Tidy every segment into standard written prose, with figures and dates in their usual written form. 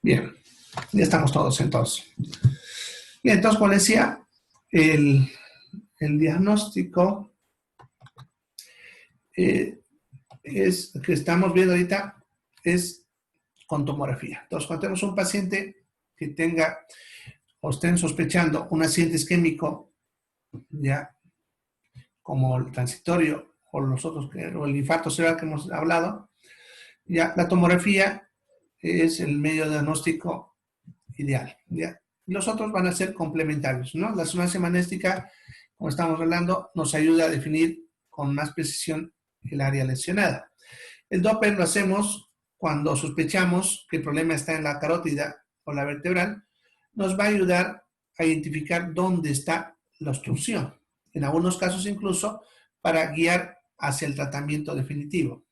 Bien, ya estamos todos entonces. Bien, entonces, como decía, el diagnóstico es que estamos viendo ahorita es con tomografía. Entonces, cuando tenemos un paciente que tenga o estén sospechando un accidente isquémico, ya como el transitorio o los otros, o el infarto cerebral que hemos hablado, ya la tomografía es el medio de diagnóstico ideal, ¿ya? Los otros van a ser complementarios, ¿no? La resonancia magnética, como estamos hablando, nos ayuda a definir con más precisión el área lesionada. El Doppler lo hacemos cuando sospechamos que el problema está en la carótida o la vertebral, nos va a ayudar a identificar dónde está la obstrucción, en algunos casos incluso para guiar hacia el tratamiento definitivo.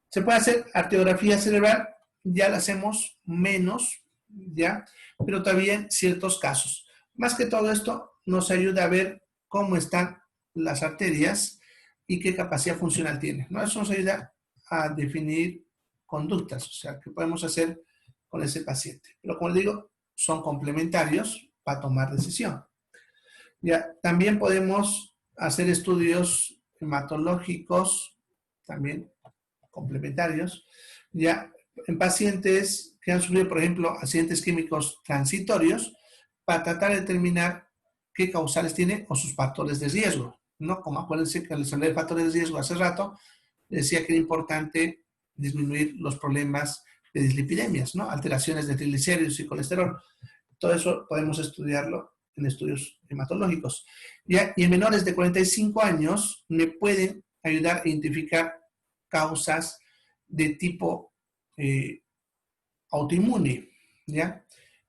Se puede hacer arteriografía cerebral, ya la hacemos menos, ¿ya? Pero todavía en ciertos casos. Más que todo esto, nos ayuda a ver cómo están las arterias y qué capacidad funcional tienen, ¿no? Eso nos ayuda a definir conductas, o sea, qué podemos hacer con ese paciente. Pero como les digo, son complementarios para tomar decisión. Ya, también podemos hacer estudios hematológicos, también complementarios, ya en pacientes que han sufrido, por ejemplo, accidentes químicos transitorios, para tratar de determinar qué causales tiene o sus factores de riesgo, ¿no? Como acuérdense que les hablé de factores de riesgo hace rato, decía que era importante disminuir los problemas de dislipidemias, ¿no? Alteraciones de triglicéridos y colesterol. Todo eso podemos estudiarlo en estudios hematológicos. ¿Ya? Y en menores de 45 años me pueden ayudar a identificar causas de tipo autoinmune, ¿ya?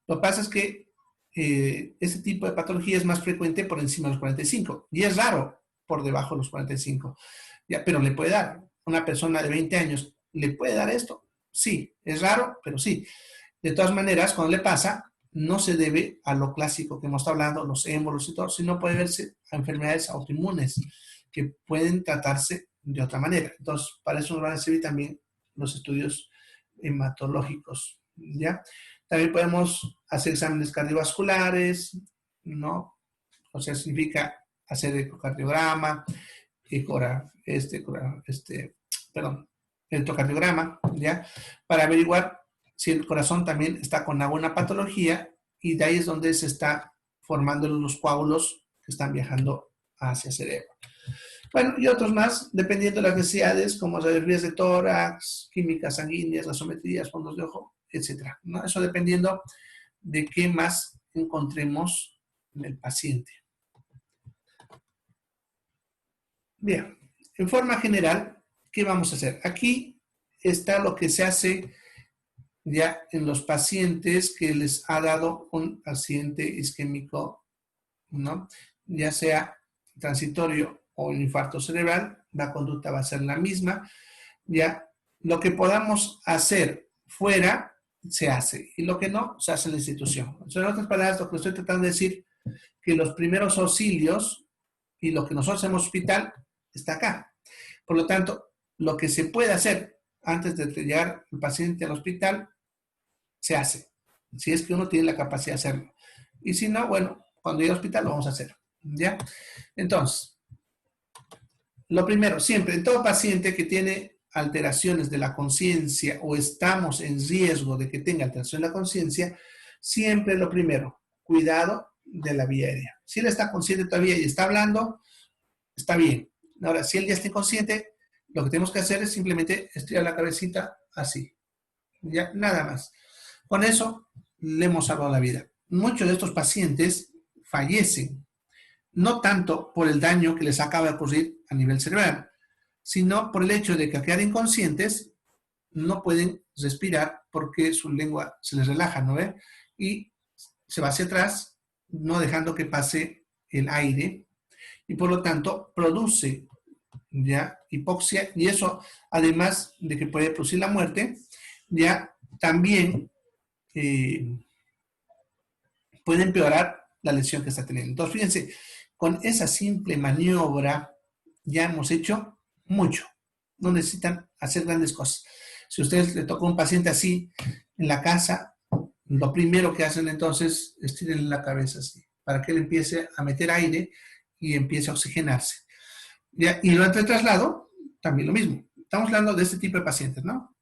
Lo que pasa es que ese tipo de patología es más frecuente por encima de los 45 y es raro por debajo de los 45, ¿ya? Pero le puede dar. Una persona de 20 años, ¿le puede dar esto? Sí, es raro, pero sí. De todas maneras, cuando le pasa, no se debe a lo clásico que hemos estado hablando, los émbolos y todo, sino puede verse a enfermedades autoinmunes que pueden tratarse de otra manera. Entonces, para eso nos van a servir también los estudios hematológicos, ¿ya? También podemos hacer exámenes cardiovasculares, ¿no? O sea, significa hacer ecocardiograma, electrocardiograma, ¿ya? Para averiguar si el corazón también está con alguna patología y de ahí es donde se está formando los coágulos que están viajando hacia el cerebro. Bueno, y otros más, dependiendo de las necesidades, como radiografías de tórax, químicas sanguíneas, gasometrías, fondos de ojo, etc., ¿no? Eso dependiendo de qué más encontremos en el paciente. Bien, en forma general, ¿qué vamos a hacer? Aquí está lo que se hace ya en los pacientes que les ha dado un accidente isquémico, ¿no? Ya sea transitorio o un infarto cerebral, la conducta va a ser la misma. Ya lo que podamos hacer fuera se hace y lo que no se hace en la institución. En otras palabras, lo que estoy tratando de decir que los primeros auxilios y lo que nosotros hacemos en el hospital está acá. Por lo tanto, lo que se puede hacer antes de llegar el paciente al hospital se hace, si es que uno tiene la capacidad de hacerlo. Y si no, bueno, cuando llegue al hospital lo vamos a hacer, ¿ya? Entonces, lo primero, siempre, en todo paciente que tiene alteraciones de la conciencia o estamos en riesgo de que tenga alteración de la conciencia, siempre lo primero, cuidado de la vía aérea. Si él está consciente todavía y está hablando, está bien. Ahora, si él ya está inconsciente, lo que tenemos que hacer es simplemente estirar la cabecita así. Ya, nada más. Con eso le hemos salvado la vida. Muchos de estos pacientes fallecen, no tanto por el daño que les acaba de ocurrir a nivel cerebral, sino por el hecho de que al quedar inconscientes no pueden respirar porque su lengua se les relaja, ¿no ve? Y se va hacia atrás, no dejando que pase el aire, y por lo tanto produce ya hipoxia, y eso, además de que puede producir la muerte, ya también puede empeorar la lesión que está teniendo. Entonces, fíjense, con esa simple maniobra ya hemos hecho mucho. No necesitan hacer grandes cosas. Si a ustedes le toca un paciente así en la casa, lo primero que hacen entonces es tirarle la cabeza así, para que él empiece a meter aire y empiece a oxigenarse. ¿Ya? Y durante el traslado, también lo mismo. Estamos hablando de este tipo de pacientes, ¿no?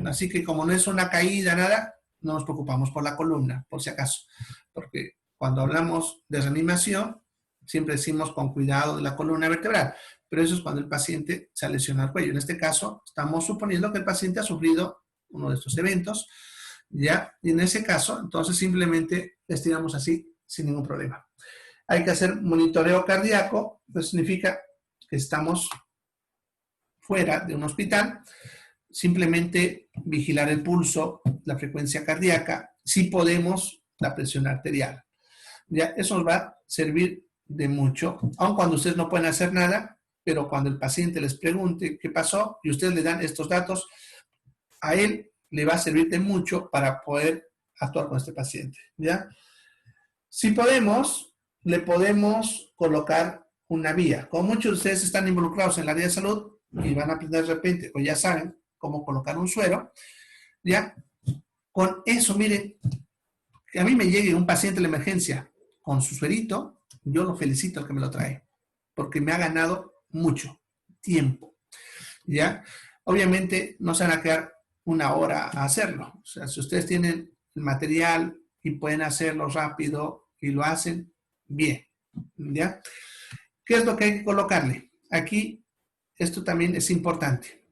Así que como no es una caída, nada, no nos preocupamos por la columna, por si acaso. Porque cuando hablamos de reanimación, siempre decimos con cuidado de la columna vertebral. Pero eso es cuando el paciente se ha lesionado el cuello. En este caso, estamos suponiendo que el paciente ha sufrido uno de estos eventos, ¿ya? Y en ese caso, entonces simplemente estiramos así sin ningún problema. Hay que hacer monitoreo cardíaco, eso significa que estamos fuera de un hospital, simplemente vigilar el pulso, la frecuencia cardíaca, si podemos, la presión arterial. Ya, eso nos va a servir de mucho, aun cuando ustedes no pueden hacer nada, pero cuando el paciente les pregunte qué pasó y ustedes le dan estos datos, a él le va a servir de mucho para poder actuar con este paciente, ¿ya? Si podemos, le podemos colocar una vía. Como muchos de ustedes están involucrados en el área de salud y van a aprender de repente, o ya saben cómo colocar un suero, ¿ya? Con eso, miren, que a mí me llegue un paciente de la emergencia con su suerito, yo lo felicito al que me lo trae, porque me ha ganado mucho tiempo, ¿ya? Obviamente no se van a quedar una hora a hacerlo. O sea, si ustedes tienen el material y pueden hacerlo rápido y lo hacen, bien, ¿ya? ¿Qué es lo que hay que colocarle? Aquí, esto también es importante.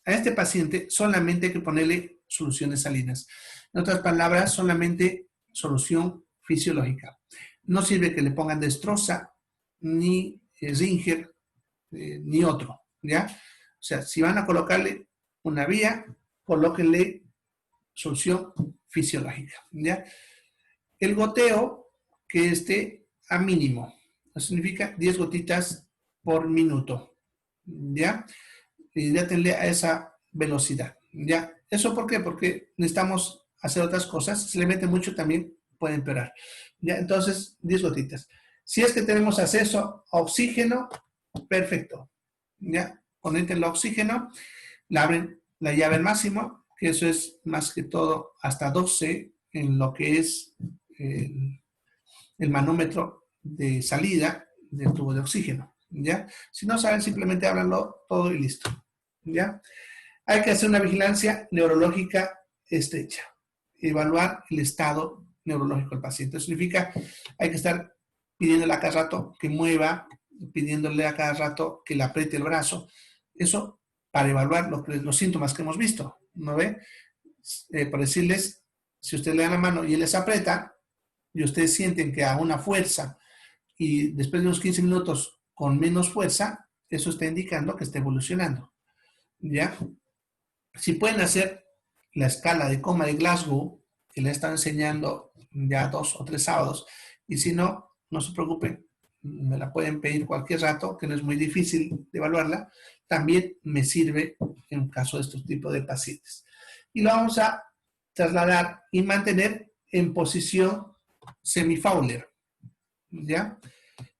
A este paciente solamente hay que ponerle soluciones salinas. En otras palabras, solamente solución fisiológica. No sirve que le pongan destroza, ni Ringer, ni otro, ¿ya? O sea, si van a colocarle una vía, colóquenle solución fisiológica, ¿ya? El goteo que esté a mínimo. Eso significa 10 gotitas por minuto, ¿ya? Hidrátenle a esa velocidad, ¿ya? ¿Eso por qué? Porque necesitamos hacer otras cosas. Si le mete mucho también puede empeorar, ¿ya? Entonces, 10 gotitas. Si es que tenemos acceso a oxígeno, perfecto, ¿ya? Conecten el oxígeno, le abren la llave al máximo, que eso es más que todo hasta 12 en lo que es el manómetro de salida del tubo de oxígeno, ¿ya? Si no saben, simplemente háblanlo todo y listo, ¿ya? Hay que hacer una vigilancia neurológica estrecha, evaluar el estado neurológico del paciente. Eso significa, hay que estar pidiéndole a cada rato que mueva, pidiéndole a cada rato que le apriete el brazo. Eso para evaluar los síntomas que hemos visto, ¿no ve? Por decirles, si usted le da la mano y él les aprieta, y ustedes sienten que a una fuerza y después de unos 15 minutos con menos fuerza, eso está indicando que está evolucionando, ¿ya? Si pueden hacer la escala de coma de Glasgow, que le he estado enseñando ya 2 o 3 sábados, y si no, no se preocupen, me la pueden pedir cualquier rato, que no es muy difícil de evaluarla, también me sirve en caso de estos tipos de pacientes. Y lo vamos a trasladar y mantener en posición semi-Fowler, ¿ya?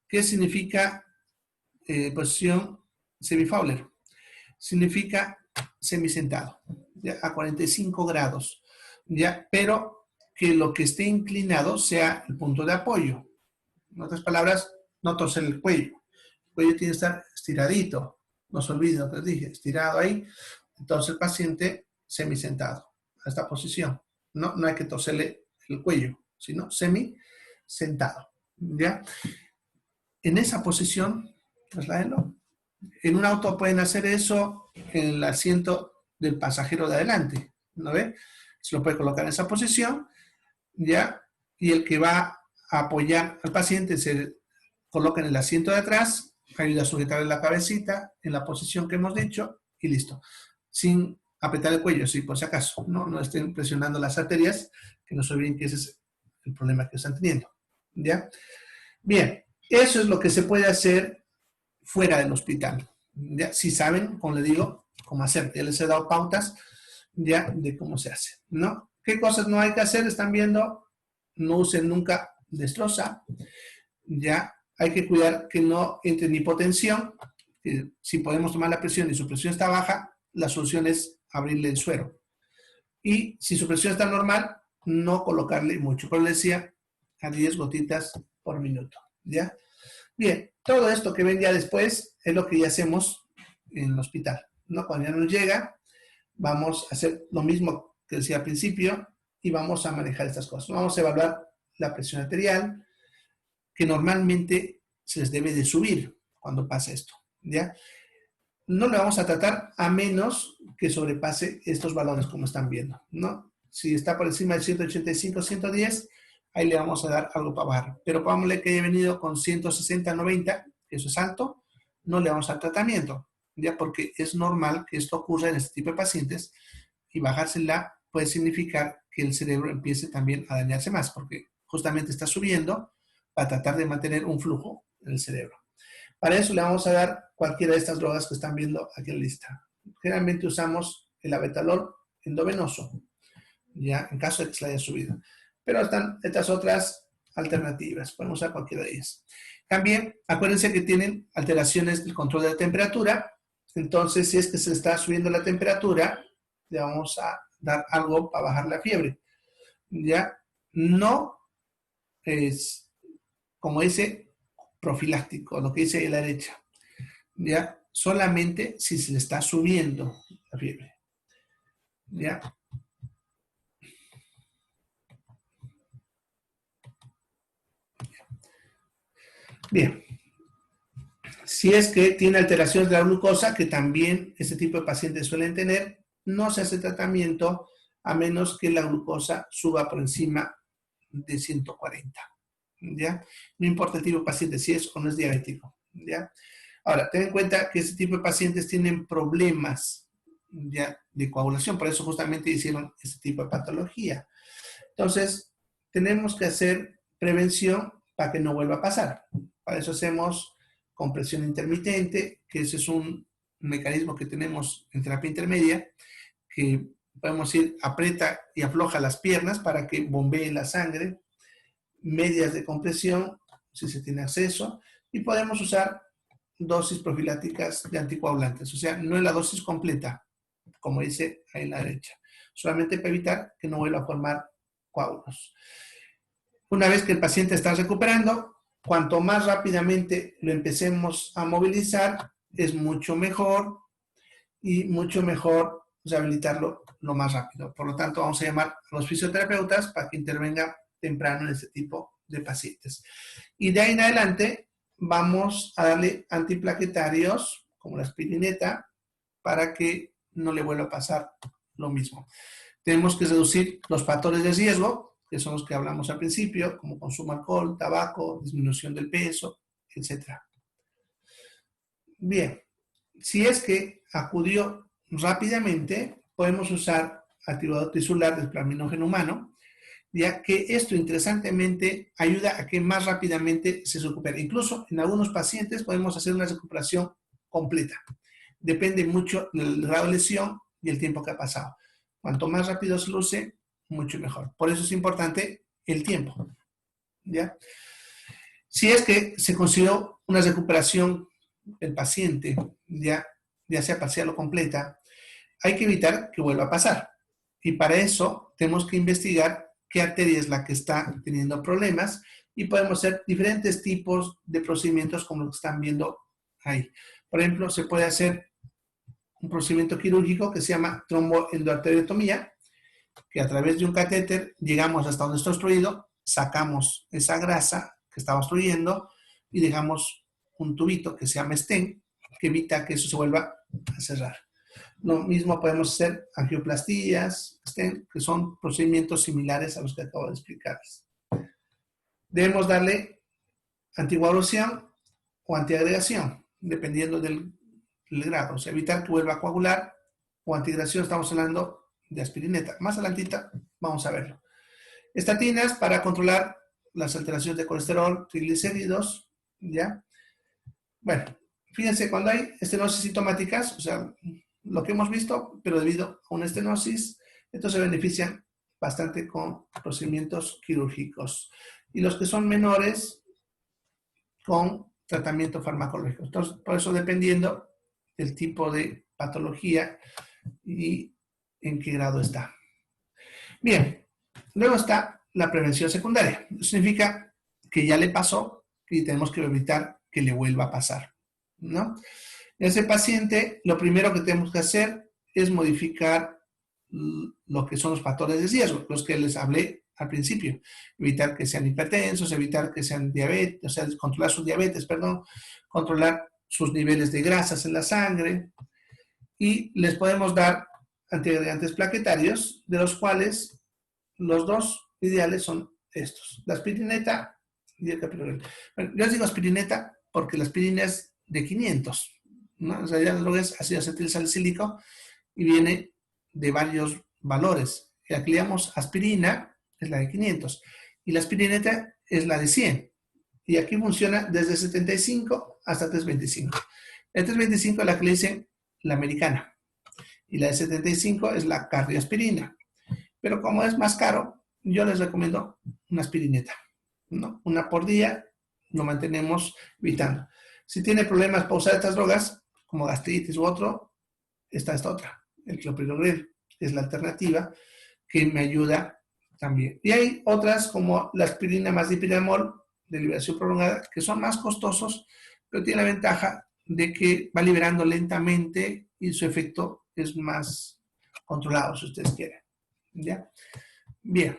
¿Qué significa posición semi-Fowler? Significa semisentado, ¿ya? A 45 grados, ¿ya? Pero que lo que esté inclinado sea el punto de apoyo. En otras palabras, no torcer el cuello. El cuello tiene que estar estiradito. No se olviden lo que les dije, estirado ahí. Entonces el paciente semisentado, a esta posición. No hay que torcerle el cuello, sino semisentado, ¿ya? En esa posición, trasládenlo. En un auto pueden hacer eso en el asiento del pasajero de adelante, ¿no ve? Se lo puede colocar en esa posición, ¿ya? Y el que va a apoyar al paciente se coloca en el asiento de atrás, ayuda a sujetarle la cabecita en la posición que hemos dicho y listo. Sin apretar el cuello, sí, por si acaso, no estén presionando las arterias, que no se olviden que ese es el problema que están teniendo, ¿ya? Bien, eso es lo que se puede hacer fuera del hospital. ¿Ya? Si saben, como les digo, cómo hacer. Ya les he dado pautas ya de cómo se hace, ¿no? ¿Qué cosas no hay que hacer? Están viendo, no usen nunca destroza. Ya hay que cuidar que no entre en hipotensión. Si podemos tomar la presión y su presión está baja, la solución es abrirle el suero. Y si su presión está normal, no colocarle mucho. Pero le decía a 10 gotitas por minuto, ¿ya? Bien, todo esto que ven ya después es lo que ya hacemos en el hospital, ¿no? Cuando ya nos llega, vamos a hacer lo mismo que decía al principio y vamos a manejar estas cosas. Vamos a evaluar la presión arterial, que normalmente se les debe de subir cuando pasa esto, ¿ya? No le vamos a tratar a menos que sobrepase estos valores como están viendo, ¿no? Si está por encima de 185, 110, ahí le vamos a dar algo para bajar. Pero pongámosle que haya venido con 160, 90, que eso es alto, no le vamos al tratamiento, ¿ya? Porque es normal que esto ocurra en este tipo de pacientes y bajársela puede significar que el cerebro empiece también a dañarse más, porque justamente está subiendo para tratar de mantener un flujo en el cerebro. Para eso le vamos a dar cualquiera de estas drogas que están viendo aquí en la lista. Generalmente usamos el abetalol endovenoso, ya en caso de que se le haya subido. Pero están estas otras alternativas, podemos usar cualquiera de ellas. También, acuérdense que tienen alteraciones del control de la temperatura, entonces si es que se le está subiendo la temperatura, le vamos a dar algo para bajar la fiebre. Ya no es, como dice, profiláctico, lo que dice ahí a la derecha. Ya solamente si se le está subiendo la fiebre. Ya. Bien. Si es que tiene alteraciones de la glucosa, que también este tipo de pacientes suelen tener, no se hace tratamiento a menos que la glucosa suba por encima de 140. ¿Ya? No importa el tipo de paciente, si es o no es diabético. ¿Ya? Ahora, ten en cuenta que este tipo de pacientes tienen problemas, ¿ya?, de coagulación, por eso justamente hicieron este tipo de patología. Entonces, tenemos que hacer prevención para que no vuelva a pasar. Para eso hacemos compresión intermitente, que ese es un mecanismo que tenemos en terapia intermedia, que podemos decir aprieta y afloja las piernas para que bombee la sangre, medias de compresión, si se tiene acceso, y podemos usar dosis profilácticas de anticoagulantes, o sea, no es la dosis completa, como dice ahí en la derecha, solamente para evitar que no vuelva a formar coágulos. Una vez que el paciente está recuperando, cuanto más rápidamente lo empecemos a movilizar, es mucho mejor y mucho mejor rehabilitarlo lo más rápido. Por lo tanto, vamos a llamar a los fisioterapeutas para que intervengan temprano en este tipo de pacientes. Y de ahí en adelante vamos a darle antiplaquetarios, como la aspirineta, para que no le vuelva a pasar lo mismo. Tenemos que reducir los factores de riesgo, que son los que hablamos al principio, como consumo de alcohol, tabaco, disminución del peso, etc. Bien, si es que acudió rápidamente, podemos usar activador tisular del plaminógeno humano, ya que esto interesantemente ayuda a que más rápidamente se recupere. Incluso en algunos pacientes podemos hacer una recuperación completa. Depende mucho del grado de lesión y el tiempo que ha pasado. Cuanto más rápido se luce, mucho mejor. Por eso es importante el tiempo, ¿ya? Si es que se consideró una recuperación del paciente, ya sea parcial o completa, hay que evitar que vuelva a pasar. Y para eso tenemos que investigar qué arteria es la que está teniendo problemas y podemos hacer diferentes tipos de procedimientos como lo que están viendo ahí. Por ejemplo, se puede hacer un procedimiento quirúrgico que se llama tromboendoarteriotomía, que a través de un catéter llegamos hasta donde está obstruido, sacamos esa grasa que está obstruyendo y dejamos un tubito que se llama stent, que evita que eso se vuelva a cerrar. Lo mismo podemos hacer angioplastías, stent, que son procedimientos similares a los que acabo de explicarles. Debemos darle antikoagulación o antiagregación, dependiendo del grado. O sea, evitar que vuelva a coagular, o antiagregación, estamos hablando de aspirineta. Más adelantita vamos a verlo. Estatinas para controlar las alteraciones de colesterol, triglicéridos, ¿ya? Bueno, fíjense, cuando hay estenosis sintomáticas, o sea, lo que hemos visto, pero debido a una estenosis, estos se benefician bastante con procedimientos quirúrgicos. Y los que son menores, con tratamiento farmacológico. Entonces, por eso dependiendo del tipo de patología y en qué grado está. Bien, Luego está la prevención secundaria. Eso significa que ya le pasó y tenemos que evitar que le vuelva a pasar, ¿no? Ese paciente, lo primero que tenemos que hacer es modificar lo que son los factores de riesgo, los que les hablé al principio. Evitar que sean hipertensos, evitar que sean diabetes, o sea, controlar sus diabetes, perdón, controlar sus niveles de grasas en la sangre, y les podemos dar antiagregantes plaquetarios, de los cuales los dos ideales son estos, la aspirineta y el capilogrel. Bueno, yo les digo aspirineta porque la aspirina es de 500, ¿no? En realidad lo es ácido acetilsalicílico y viene de varios valores. Y aquí le damos aspirina, es la de 500, y la aspirineta es la de 100. Y aquí funciona desde 75 hasta 325. La 325 es la que le dicen la americana. Y la de 75 es la cardioaspirina. Pero como es más caro, yo les recomiendo una aspirineta, ¿no? Una por día, lo mantenemos evitando. Si tiene problemas para usar estas drogas, como gastritis u otro, está esta otra, el clopidogrel, es la alternativa que me ayuda también. Y hay otras como la aspirina más dipidemol de liberación prolongada, que son más costosos, pero tiene la ventaja de que va liberando lentamente y su efecto es más controlado, si ustedes quieren. ¿Ya? Bien.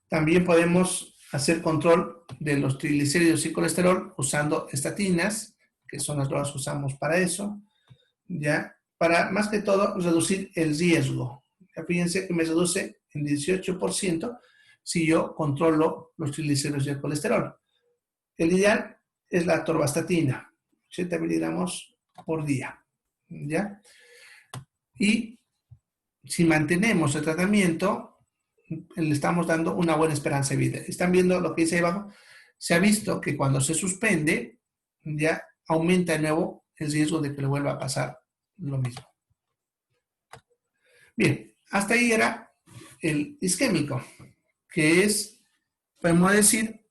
También podemos hacer control de los triglicéridos y colesterol usando estatinas, que son las drogas que usamos para eso, ¿ya? Para, más que todo, reducir el riesgo. Ya fíjense que me reduce en 18% si yo controlo los triglicéridos y el colesterol. El ideal es la atorvastatina, 80 miligramos por día, ¿ya? Y si mantenemos el tratamiento, le estamos dando una buena esperanza de vida. Están viendo lo que dice ahí abajo. Se ha visto que cuando se suspende, ya aumenta de nuevo el riesgo de que le vuelva a pasar lo mismo. Bien, hasta ahí era el isquémico, que es, podemos decir,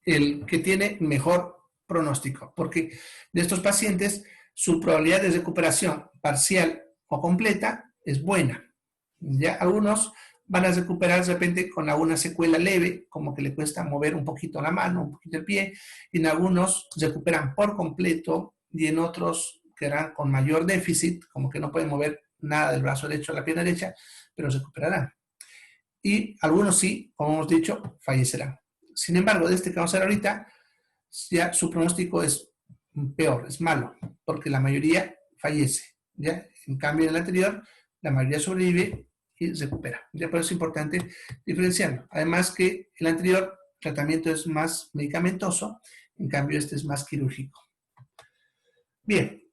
el que tiene mejor pronóstico, porque de estos pacientes su probabilidad de recuperación parcial o completa es buena. Ya algunos van a recuperar de repente con alguna secuela leve, como que le cuesta mover un poquito la mano, un poquito el pie, y en algunos recuperan por completo y en otros quedarán con mayor déficit, como que no pueden mover nada del brazo derecho a la pierna derecha, pero recuperarán. Y algunos sí, como hemos dicho, fallecerán. Sin embargo, de este que vamos a ver ahorita, ya su pronóstico es peor, es malo, porque la mayoría fallece. ¿Ya? En cambio, en el anterior, la mayoría sobrevive y recupera. Ya por eso es importante diferenciarlo. Además que el anterior tratamiento es más medicamentoso, en cambio este es más quirúrgico. Bien,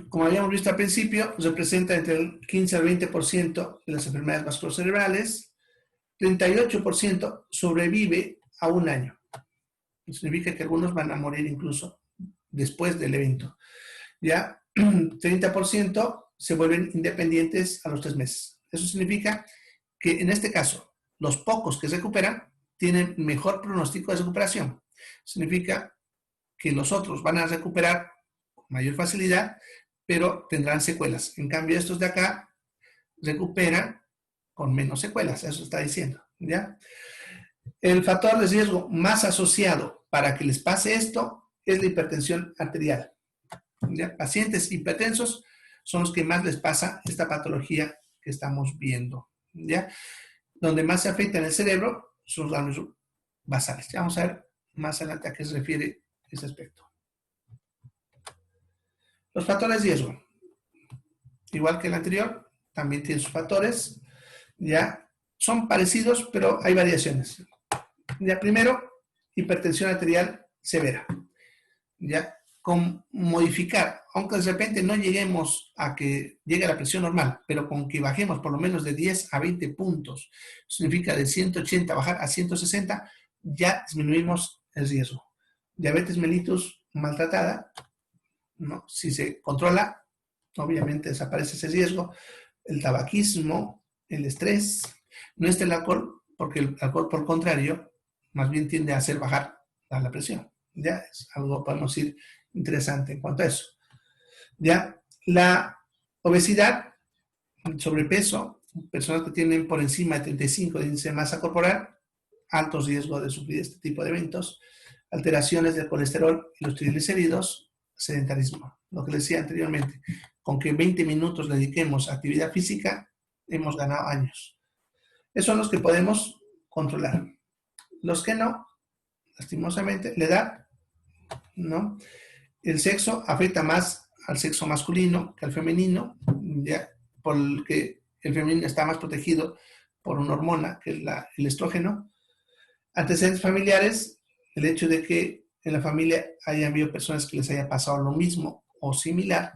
como habíamos visto al principio, representa entre el 15 al 20% de las enfermedades vasculocerebrales, 38% sobrevive a un año. Eso significa que algunos van a morir incluso después del evento. Ya 30% se vuelven independientes a los 3 meses. Eso significa que en este caso, los pocos que se recuperan tienen mejor pronóstico de recuperación. Significa que los otros van a recuperar con mayor facilidad, pero tendrán secuelas. En cambio, estos de acá recuperan con menos secuelas. Eso está diciendo, ¿ya? El factor de riesgo más asociado para que les pase esto es la hipertensión arterial. ¿Ya? Pacientes hipertensos son los que más les pasa esta patología que estamos viendo. ¿Ya? Donde más se afecta en el cerebro son los daños basales. Ya vamos a ver más adelante a qué se refiere ese aspecto. Los factores de riesgo. Igual que el anterior, también tienen sus factores. Ya son parecidos, pero hay variaciones. Ya primero, hipertensión arterial severa. Ya con modificar, aunque de repente no lleguemos a que llegue a la presión normal, pero con que bajemos por lo menos de 10 a 20 puntos, significa de 180 bajar a 160, ya disminuimos el riesgo. Diabetes mellitus maltratada, ¿no? Si se controla, obviamente desaparece ese riesgo. El tabaquismo, el estrés, no está el alcohol, porque el alcohol, por el contrario, más bien tiende a hacer bajar la presión. Ya es algo, podemos decir, interesante en cuanto a eso. Ya la obesidad sobrepeso, personas que tienen por encima de 35 de índice de masa corporal, alto riesgo de sufrir este tipo de eventos, alteraciones del colesterol y los triglicéridos, sedentarismo. Lo que les decía anteriormente, con que 20 minutos le dediquemos a actividad física, hemos ganado años. Esos son los que podemos controlar. Los que no, lastimosamente, la edad, ¿no? El sexo afecta más al sexo masculino que al femenino, ya porque el femenino está más protegido por una hormona que es el estrógeno. Antecedentes familiares, el hecho de que en la familia haya habido personas que les haya pasado lo mismo o similar.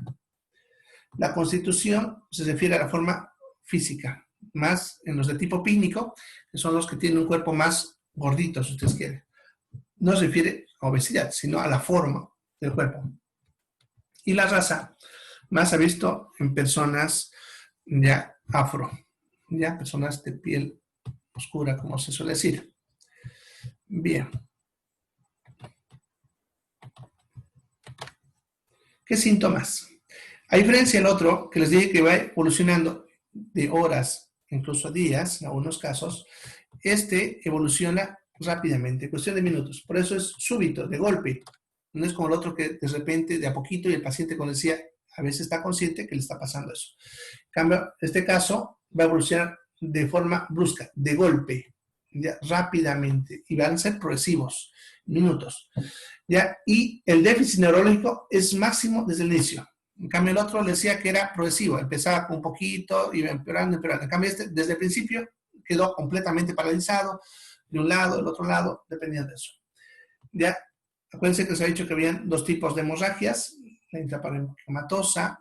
La constitución se refiere a la forma física, más en los de tipo pícnico, que son los que tienen un cuerpo más gordito, si ustedes quieren. No se refiere a obesidad, sino a la forma del cuerpo. Y la raza, más se ha visto en personas ya afro, ya personas de piel oscura, como se suele decir. Bien. ¿Qué síntomas? A diferencia del otro, que les dije que va evolucionando de horas, incluso días, en algunos casos, este evoluciona rápidamente, en cuestión de minutos. Por eso es súbito, de golpe. No es como el otro que de repente, de a poquito, y el paciente, como decía, a veces está consciente que le está pasando eso. En cambio, este caso va a evolucionar de forma brusca, de golpe, ya, rápidamente, y van a ser progresivos, minutos. ¿Ya? Y el déficit neurológico es máximo desde el inicio. En cambio, el otro le decía que era progresivo, empezaba con un poquito, iba empeorando, empeorando. En cambio, este, desde el principio, quedó completamente paralizado, de un lado, del otro lado, dependiendo de eso. Ya, acuérdense que se ha dicho que habían dos tipos de hemorragias, la intraparenquimatosa,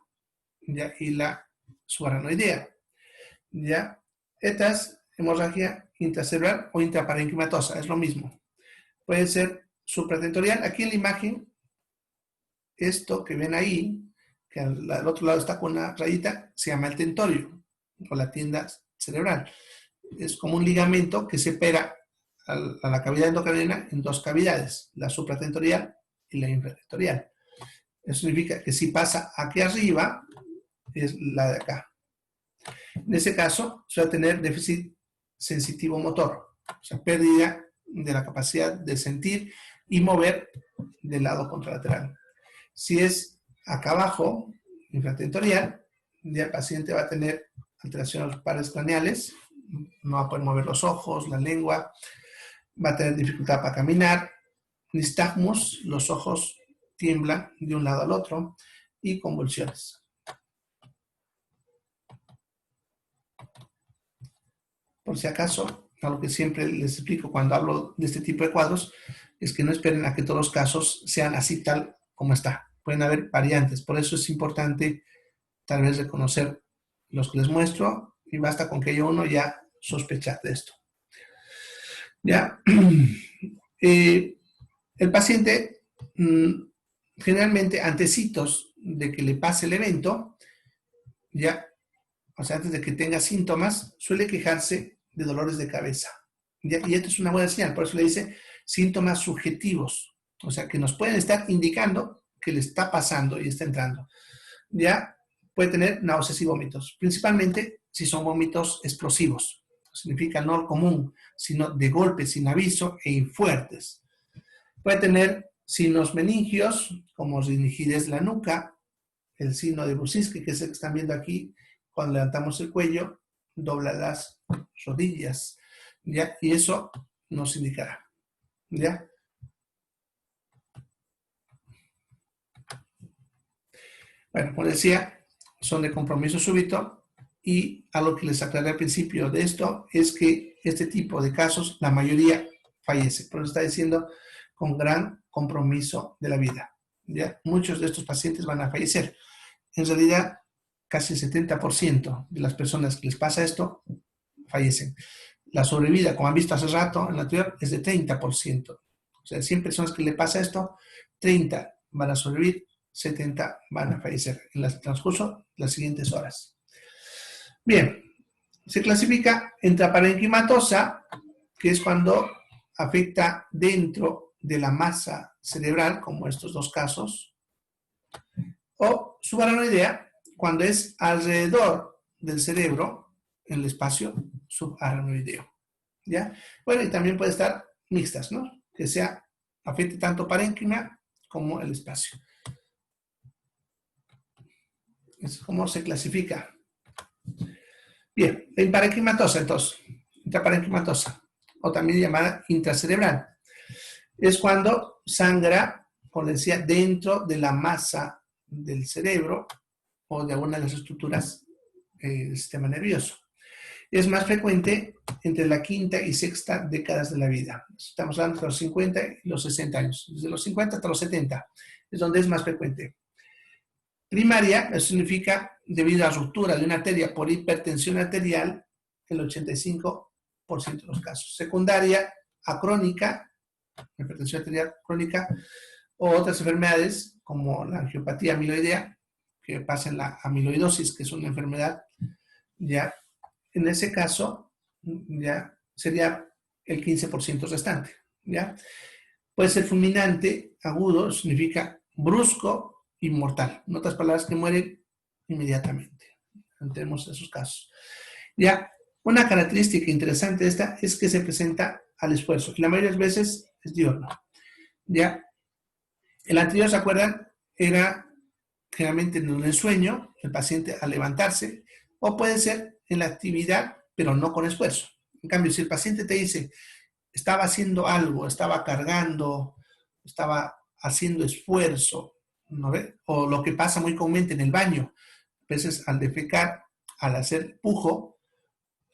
ya, y la subaranoidea. Ya, esta es hemorragia intracerebral o intraparenquimatosa, es lo mismo. Puede ser supratentorial. Aquí en la imagen, esto que ven ahí, que al otro lado está con una rayita, se llama el tentorio o la tienda cerebral. Es como un ligamento que separa a la cavidad endocrina en dos cavidades, la supratentorial y la infratentorial. Eso significa que si pasa aquí arriba, es la de acá. En ese caso, se va a tener déficit sensitivo motor, o sea, pérdida de la capacidad de sentir y mover del lado contralateral. Si es acá abajo, infratentorial, ya el paciente va a tener alteraciones de los pares craneales, no va a poder mover los ojos, la lengua, va a tener dificultad para caminar, nistagmus, los ojos tiemblan de un lado al otro, y convulsiones. Por si acaso, algo que siempre les explico cuando hablo de este tipo de cuadros, es que no esperen a que todos los casos sean así tal como está. Pueden haber variantes, por eso es importante tal vez reconocer los que les muestro y basta con que haya uno ya sospechar de esto. ¿Ya? El paciente generalmente antecitos de que le pase el evento, ya, o sea, antes de que tenga síntomas, suele quejarse de dolores de cabeza. ¿Ya? Y esto es una buena señal, por eso le dice síntomas subjetivos, o sea, que nos pueden estar indicando que le está pasando y está entrando. Ya puede tener náuseas y vómitos, principalmente si son vómitos explosivos. Significa no común, sino de golpe, sin aviso e fuertes. Puede tener signos meningios, como rigidez de la nuca, el signo de Bruscinski, que es el que están viendo aquí, cuando levantamos el cuello, dobla las rodillas, ¿ya? Y eso nos indicará, ¿ya? Bueno, como decía, son de compromiso súbito y algo que les aclaré al principio de esto es que este tipo de casos, la mayoría fallece. Por eso está diciendo con gran compromiso de la vida, ¿ya? Muchos de estos pacientes van a fallecer. En realidad, casi el 70% de las personas que les pasa esto fallecen. La sobrevida, como han visto hace rato en la anterior, es de 30%. O sea, 100 personas que le pasa esto, 30 van a sobrevivir, 70 van a fallecer en el transcurso de las siguientes horas. Bien, se clasifica intraparenquimatosa, que es cuando afecta dentro de la masa cerebral, como estos dos casos, o subaranoidea, cuando es alrededor del cerebro en el espacio subaracnoideo, ¿ya? Bueno, y también puede estar mixtas, ¿no? Que sea, afecte tanto parénquima como el espacio. Es como se clasifica. Bien, la hiparenquimatosa, entonces, intraparenquimatosa, o también llamada intracerebral, es cuando sangra, como decía, dentro de la masa del cerebro o de alguna de las estructuras del sistema nervioso. Es más frecuente entre la quinta y sexta décadas de la vida. Estamos hablando de los 50 y los 60 años. Desde los 50 hasta los 70 es donde es más frecuente. Primaria, eso significa debido a la ruptura de una arteria por hipertensión arterial, el 85% de los casos. Secundaria, acrónica, hipertensión arterial crónica, o otras enfermedades como la angiopatía amiloidea, que pasa en la amiloidosis, que es una enfermedad, ya en ese caso, ya sería el 15% restante, ¿ya? Puede ser fulminante, agudo, significa brusco y mortal. En otras palabras, que mueren inmediatamente. Tenemos esos casos. Ya, una característica interesante de esta es que se presenta al esfuerzo. Y la mayoría de las veces es diurno. Ya, el anterior, ¿se acuerdan? Era generalmente en el sueño, el paciente al levantarse, o puede ser en la actividad, pero no con esfuerzo. En cambio, si el paciente te dice, estaba haciendo algo, estaba cargando, estaba haciendo esfuerzo, ¿no ve? O lo que pasa muy comúnmente en el baño, a veces al defecar, al hacer pujo,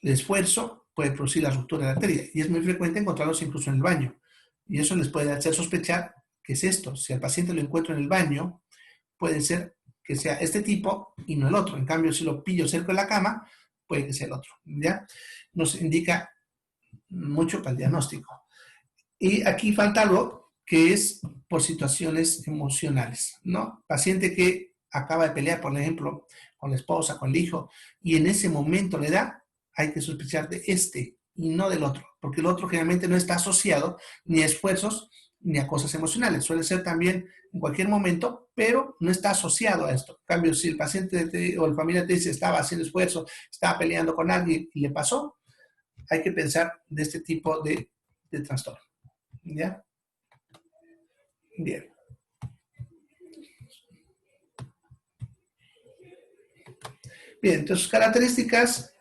el esfuerzo puede producir la ruptura de la arteria, y es muy frecuente encontrarlos incluso en el baño, y eso les puede hacer sospechar que es esto. Si al paciente lo encuentro en el baño, puede ser que sea este tipo y no el otro. En cambio, si lo pillo cerca de la cama, puede que sea el otro, ¿ya? Nos indica mucho para el diagnóstico. Y aquí falta algo que es por situaciones emocionales, ¿no? Paciente que acaba de pelear, por ejemplo, con la esposa, con el hijo, y en ese momento le da, hay que sospechar de este y no del otro, porque el otro generalmente no está asociado ni a esfuerzos ni a cosas emocionales. Suele ser también en cualquier momento, pero no está asociado a esto. En cambio, si el paciente o el familiar te dice estaba haciendo esfuerzo, estaba peleando con alguien y le pasó, hay que pensar de este tipo de trastorno. ¿Ya? Bien. Bien, entonces características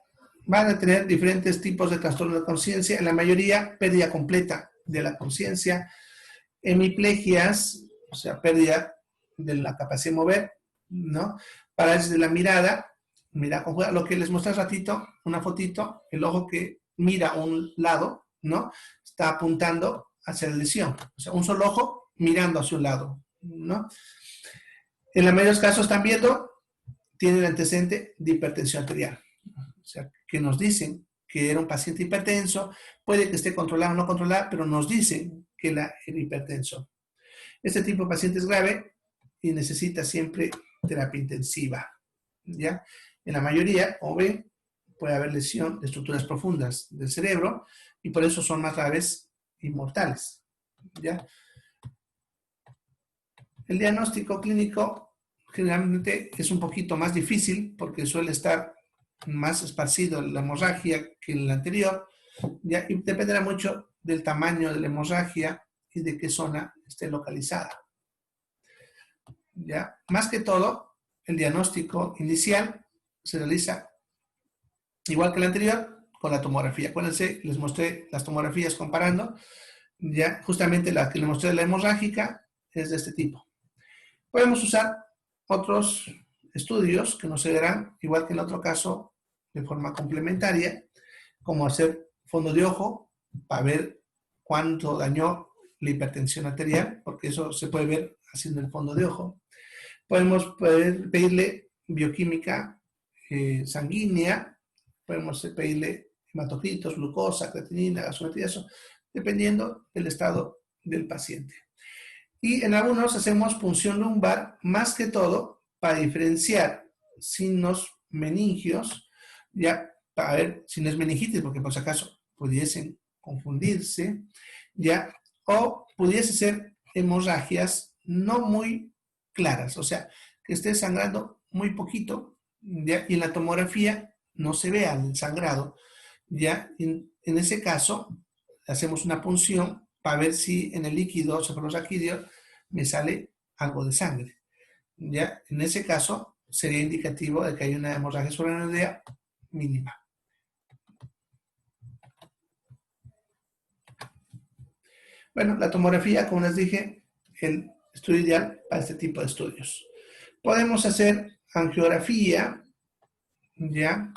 van a tener diferentes tipos de trastorno de conciencia. En la mayoría, pérdida completa de la conciencia, hemiplegias, o sea, pérdida de la capacidad de mover, ¿no? Parálisis de la mirada, mira, lo que les mostré hace ratito, una fotito, el ojo que mira a un lado, ¿no? Está apuntando hacia la lesión, o sea, un solo ojo mirando hacia un lado, ¿no? En la mayoría de los casos están viendo, tiene el antecedente de hipertensión arterial, o sea, que nos dicen que era un paciente hipertenso, puede que esté controlado o no controlado, pero nos dicen que era hipertenso. Este tipo de paciente es grave y necesita siempre terapia intensiva, ¿ya? En la mayoría, o ven, puede haber lesión de estructuras profundas del cerebro y por eso son más graves y mortales, ¿ya? El diagnóstico clínico generalmente es un poquito más difícil porque suele estar más esparcido la hemorragia que en la anterior, ¿ya? Y dependerá mucho del tamaño de la hemorragia y de qué zona esté localizada. ¿Ya? Más que todo, el diagnóstico inicial se realiza igual que el anterior con la tomografía. Acuérdense, les mostré las tomografías comparando. Ya justamente la que les mostré de la hemorrágica es de este tipo. Podemos usar otros estudios que nos servirán, igual que en el otro caso, de forma complementaria, como hacer fondo de ojo para ver cuánto dañó la hipertensión arterial, porque eso se puede ver haciendo el fondo de ojo. Podemos pedirle bioquímica sanguínea, podemos pedirle hematocritos, glucosa, creatinina, gasometría, eso, dependiendo del estado del paciente. Y en algunos hacemos punción lumbar, más que todo para diferenciar signos meningios, ya para ver si no es meningitis, porque por si acaso pudiesen confundirse, ya, o pudiese ser hemorragias no muy claras, o sea, que esté sangrando muy poquito, ¿ya? Y en la tomografía no se vea el sangrado, ya en ese caso hacemos una punción para ver si en el líquido cefalorraquídeo me sale algo de sangre. Ya en ese caso sería indicativo de que hay una hemorragia subaracnoidea mínima. Bueno, la tomografía, como les dije, el estudio ideal para este tipo de estudios. Podemos hacer angiografía, ya,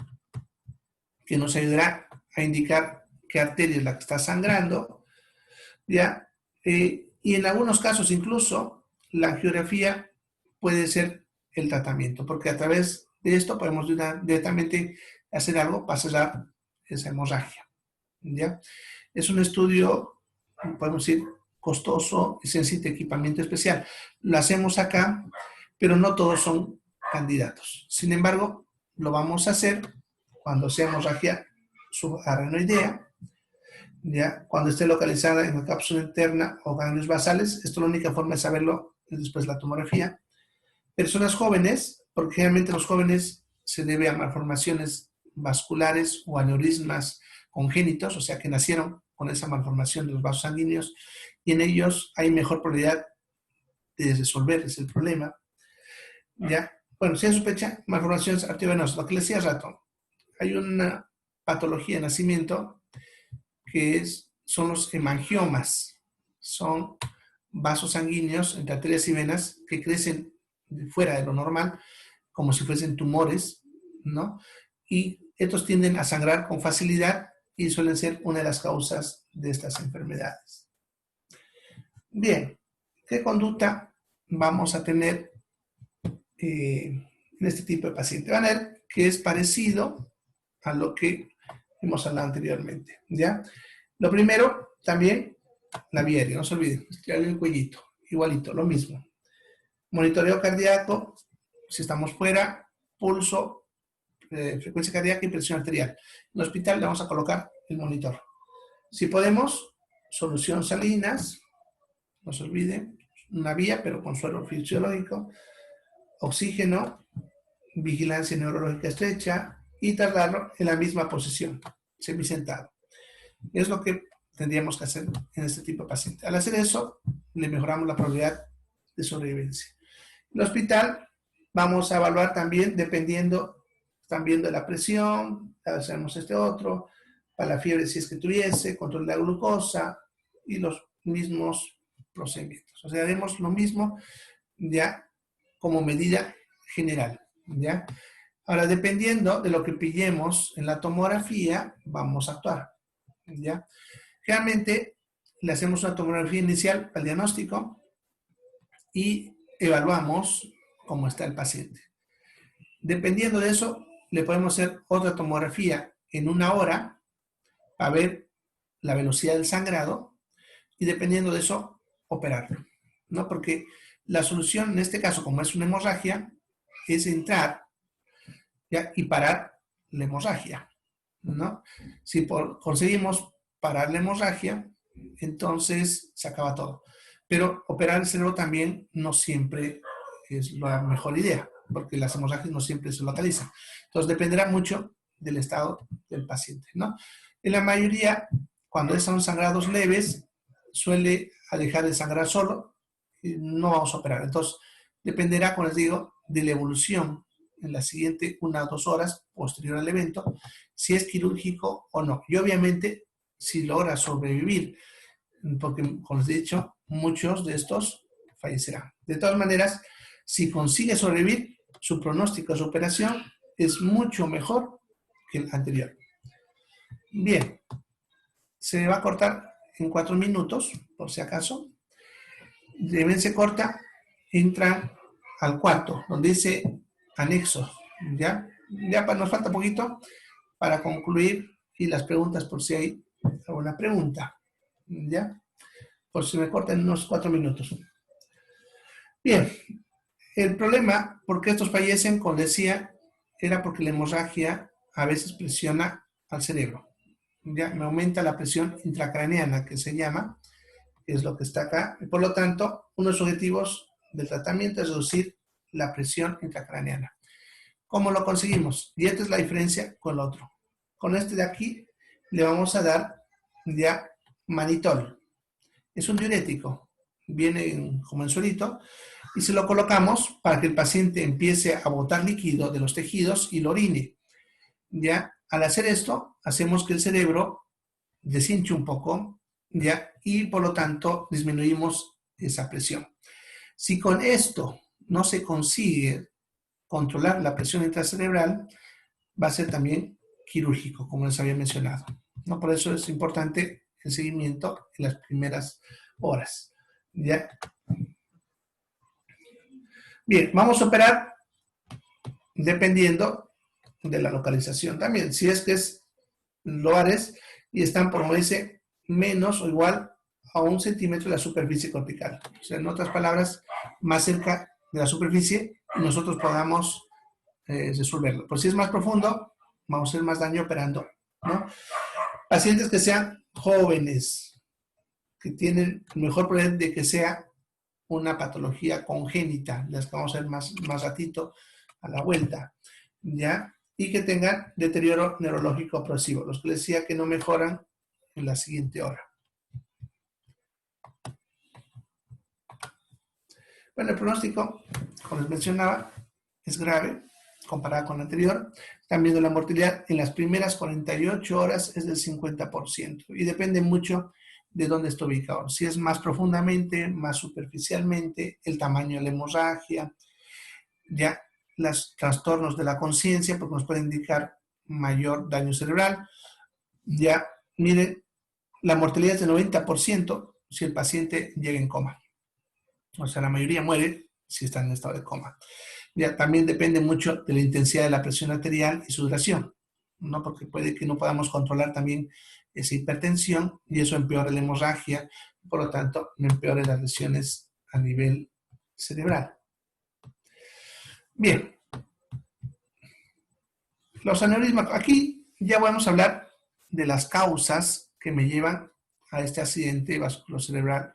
que nos ayudará a indicar qué arteria es la que está sangrando, ya, y en algunos casos incluso la angiografía puede ser el tratamiento, porque a través de esto podemos directamente hacer algo para cerrar esa hemorragia, ya. Es un estudio, podemos decir, costoso y se necesita equipamiento especial. Lo hacemos acá, pero no todos son candidatos. Sin embargo, lo vamos a hacer cuando sea hemorragia subaracnoidea, ya cuando esté localizada en la cápsula interna o ganglios basales. Esto es la única forma de saberlo después de la tomografía. Personas jóvenes, porque generalmente los jóvenes se debe a malformaciones vasculares o aneurismas congénitos, o sea que nacieron con esa malformación de los vasos sanguíneos, y en ellos hay mejor probabilidad de resolver ese problema. ¿Ya? Bueno, si hay sospecha, malformaciones arteriovenosas, lo que les decía hace rato, hay una patología de nacimiento que son los hemangiomas, son vasos sanguíneos entre arterias y venas que crecen fuera de lo normal, como si fuesen tumores, ¿no? Y estos tienden a sangrar con facilidad y suelen ser una de las causas de estas enfermedades. Bien, ¿qué conducta vamos a tener en este tipo de paciente? Van a ver que es parecido a lo que hemos hablado anteriormente, ¿ya? Lo primero, también, la vía aérea, no se olviden, estirarle el cuellito, igualito, lo mismo. Monitoreo cardíaco, si estamos fuera, pulso, frecuencia cardíaca y presión arterial. En el hospital le vamos a colocar el monitor. Si podemos, solución salinas, no se olvide, una vía, pero con suero fisiológico, oxígeno, vigilancia neurológica estrecha y trasladarlo en la misma posición, semisentado. Es lo que tendríamos que hacer en este tipo de paciente. Al hacer eso, le mejoramos la probabilidad de sobrevivencia. En el hospital vamos a evaluar también, dependiendo, están viendo la presión, hacemos este otro, para la fiebre si es que tuviese, control de la glucosa y los mismos procedimientos. O sea, haremos lo mismo ya como medida general, ¿ya? Ahora, dependiendo de lo que pillemos en la tomografía, vamos a actuar, ¿ya? Generalmente le hacemos una tomografía inicial para el diagnóstico y evaluamos cómo está el paciente. Dependiendo de eso, le podemos hacer otra tomografía en 1 hora para ver la velocidad del sangrado y dependiendo de eso, operarlo, ¿no? Porque la solución en este caso, como es una hemorragia, es entrar, ¿ya? Y parar la hemorragia, ¿no? Si conseguimos parar la hemorragia, entonces se acaba todo. Pero operar el cerebro también no siempre es la mejor idea, porque las hemorragias no siempre se localizan. Entonces dependerá mucho del estado del paciente, ¿no? En la mayoría, cuando son sangrados leves, suele dejar de sangrar solo y no vamos a operar. Entonces dependerá, como les digo, de la evolución en la siguiente 1 o 2 horas posterior al evento, si es quirúrgico o no. Y obviamente, si logra sobrevivir, porque, como les he dicho, muchos de estos fallecerán. De todas maneras, si consigue sobrevivir, su pronóstico de su operación es mucho mejor que el anterior. Bien, se va a cortar en 4 minutos, por si acaso. De se corta, entra al cuarto, donde dice anexos, ¿ya? Ya nos falta poquito para concluir y las preguntas por si hay alguna pregunta, ¿ya? Por si me cortan unos 4 minutos. Bien, el problema, por qué estos fallecen, como decía, era porque la hemorragia a veces presiona al cerebro. Ya me aumenta la presión intracraneana, que se llama, es lo que está acá. Y por lo tanto, uno de los objetivos del tratamiento es reducir la presión intracraneana. ¿Cómo lo conseguimos? Y esta es la diferencia con el otro. Con este de aquí le vamos a dar ya manitol. Es un diurético, viene como en suerito, y se lo colocamos para que el paciente empiece a botar líquido de los tejidos y lo orine. Ya, al hacer esto, hacemos que el cerebro deshinche un poco, ya, y por lo tanto disminuimos esa presión. Si con esto no se consigue controlar la presión intracerebral, va a ser también quirúrgico, como les había mencionado, ¿no? Por eso es importante el seguimiento en las primeras horas, ¿ya? Bien, vamos a operar dependiendo de la localización también. Si es que es lobares y están, como dice, menos o igual a 1 centímetro de la superficie cortical. O sea, en otras palabras, más cerca de la superficie y nosotros podamos resolverlo. Por si es más profundo, vamos a hacer más daño operando, ¿no? Pacientes que sean jóvenes, que tienen el mejor problema de que sea una patología congénita, las que vamos a ver más ratito a la vuelta, ¿ya? Y que tengan deterioro neurológico progresivo, los que les decía que no mejoran en la siguiente hora. Bueno, el pronóstico, como les mencionaba, es grave comparado con el anterior. Están viendo la mortalidad en las primeras 48 horas es del 50% y depende mucho de dónde está ubicado. Si es más profundamente, más superficialmente, el tamaño de la hemorragia, ya los trastornos de la conciencia, porque nos puede indicar mayor daño cerebral. Ya, miren, la mortalidad es del 90% si el paciente llega en coma. O sea, la mayoría muere si está en estado de coma. Ya, también depende mucho de la intensidad de la presión arterial y su duración, ¿no? Porque puede que no podamos controlar también esa hipertensión y eso empeora la hemorragia, por lo tanto, empeora las lesiones a nivel cerebral. Bien. Los aneurismas. Aquí ya vamos a hablar de las causas que me llevan a este accidente vasculocerebral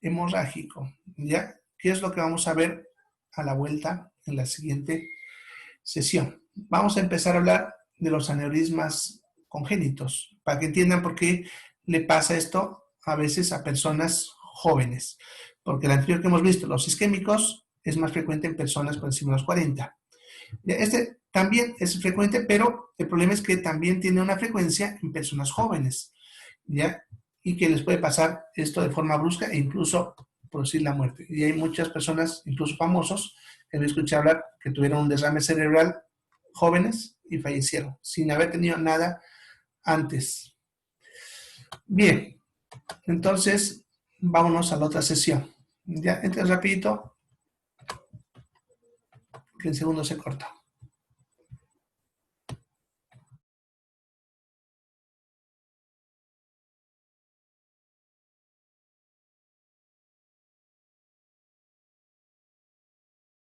hemorrágico. ¿Ya? ¿Qué es lo que vamos a ver a la vuelta en la siguiente sesión? Vamos a empezar a hablar de los aneurismas congénitos, para que entiendan por qué le pasa esto a veces a personas jóvenes. Porque el anterior que hemos visto, los isquémicos, es más frecuente en personas por encima de los 40. Este también es frecuente, pero el problema es que también tiene una frecuencia en personas jóvenes, ¿ya? Y que les puede pasar esto de forma brusca e incluso producir la muerte. Y hay muchas personas, incluso famosos, que me escuché hablar que tuvieron un derrame cerebral jóvenes y fallecieron, sin haber tenido nada antes. Bien, entonces vámonos a la otra sesión. Ya, entonces rapidito, que en segundos se corta.